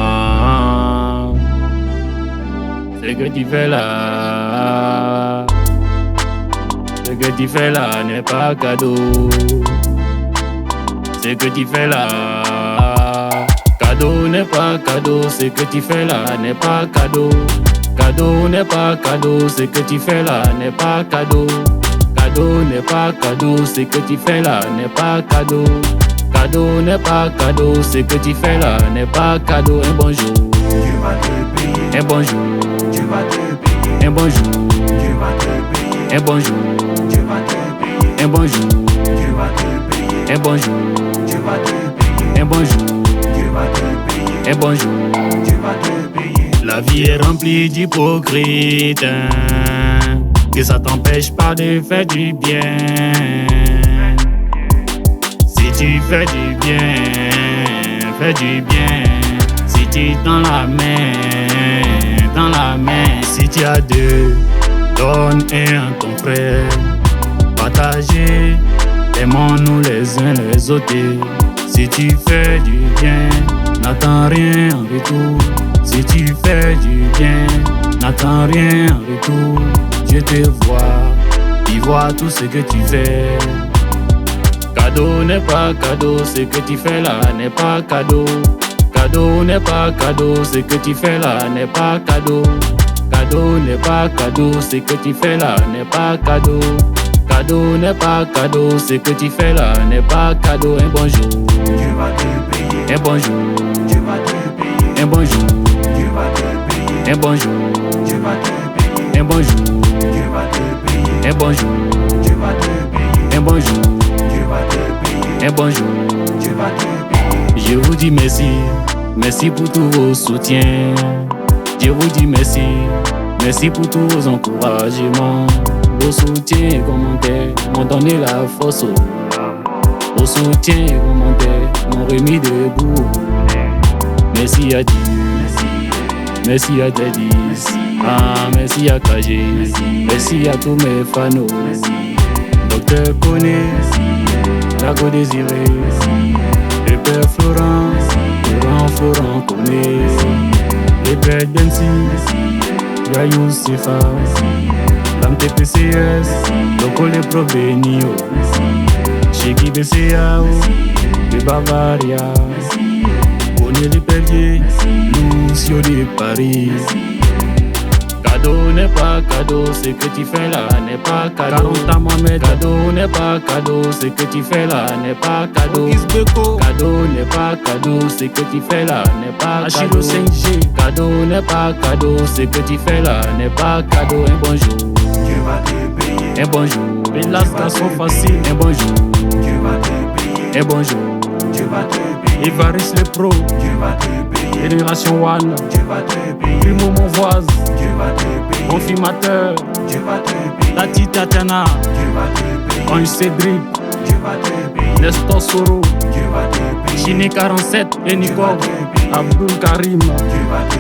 Ah, ce que tu fais là, ce que tu fais là n'est pas cadeau. Ce que tu fais là, cadeau n'est pas cadeau. Ce que tu fais là n'est pas cadeau. Cadeau n'est pas cadeau. Ce que tu fais là n'est pas cadeau. Cadeau n'est pas cadeau. Ce que tu fais là n'est pas cadeau. Cadeau n'est pas cadeau. Ce que tu fais là n'est pas cadeau. Un bonjour, Tu vas te payer. un bonjour, Tu vas te payer. un bonjour, Tu vas te payer. un bonjour, Tu vas te payer. un bonjour, Tu vas te payer. un bonjour, Tu vas te payer. un bonjour, Tu vas te payer. un bonjour. Tu vas te payer. La vie est remplie d'hypocrites, que ça t'empêche pas de faire du bien. Si tu fais du bien, fais du bien. Si tu tends la main, tends la main. Si tu as deux, donne un à ton frère. Partagez, aimons-nous les uns les autres. Si tu fais du bien, n'attends rien en retour. Si tu fais du bien, n'attends rien en retour. Dieu te voit, il voit tout ce que tu fais. Cadeau n'est pas cadeau, ce que tu fais là n'est pas cadeau. Cadeau n'est pas cadeau, ce que tu fais là n'est pas cadeau. Cadeau n'est pas cadeau, ce que tu fais là n'est pas cadeau. Cadeau n'est pas cadeau, ce que tu fais là n'est pas cadeau. Un bonjour, Tu vas te payer. un bonjour, Tu vas te payer. un bonjour, Tu vas te payer. un bonjour, Tu vas te payer. un bonjour, Tu vas te payer. un bonjour, Tu vas te payer. un bonjour, Tu vas te payer. un bonjour. Tu vas te payer. Je vous dis merci, merci pour tous vos soutiens. Je vous dis merci, merci pour tous vos encouragements. Vos soutiens et commentaires m'ont donné la force. Vos soutiens et commentaires m'ont remis debout. Merci à Dieu, merci à Teddy, ah, merci à KG, merci à tous mes fans. Docteur Koné, Drago Désiré, le père Florent, Florent Koné, le père Densi, Yayou Sifa, l'âme TPCS, Loco le Provenio, Cheki BCAO, le Bavaria, Koné le Perrier, Lucio de Paris. Cadeau n'est pas cadeau, ce que tu fais là n'est pas cadeau. Mohamed, cadeau n'est pas cadeau, ce que tu fais là n'est pas cadeau. Cadeau n'est pas cadeau, ce que tu fais là n'est pas cadeau. Cadeau n'est pas cadeau, ce que tu fais là n'est pas cadeau. Un bonjour, Tu vas te payer. un bonjour. Bélas garçon facile, un bonjour, Tu vas te payer. un bonjour. Tu vas te payer. Evaris le pro, Tu vas te payer. Génération One, Tu vas te payer. Primo mon voisin, Tu vas te payer. confirmateur, Tu vas te payer. Tati Tatiana, Tu vas te payer. Ange Cédric, Tu vas te payer. Nestor Soro, Tu vas te payer. Chine 47, Tu vas Enikov, te payer. Abdul Karim, Tu vas te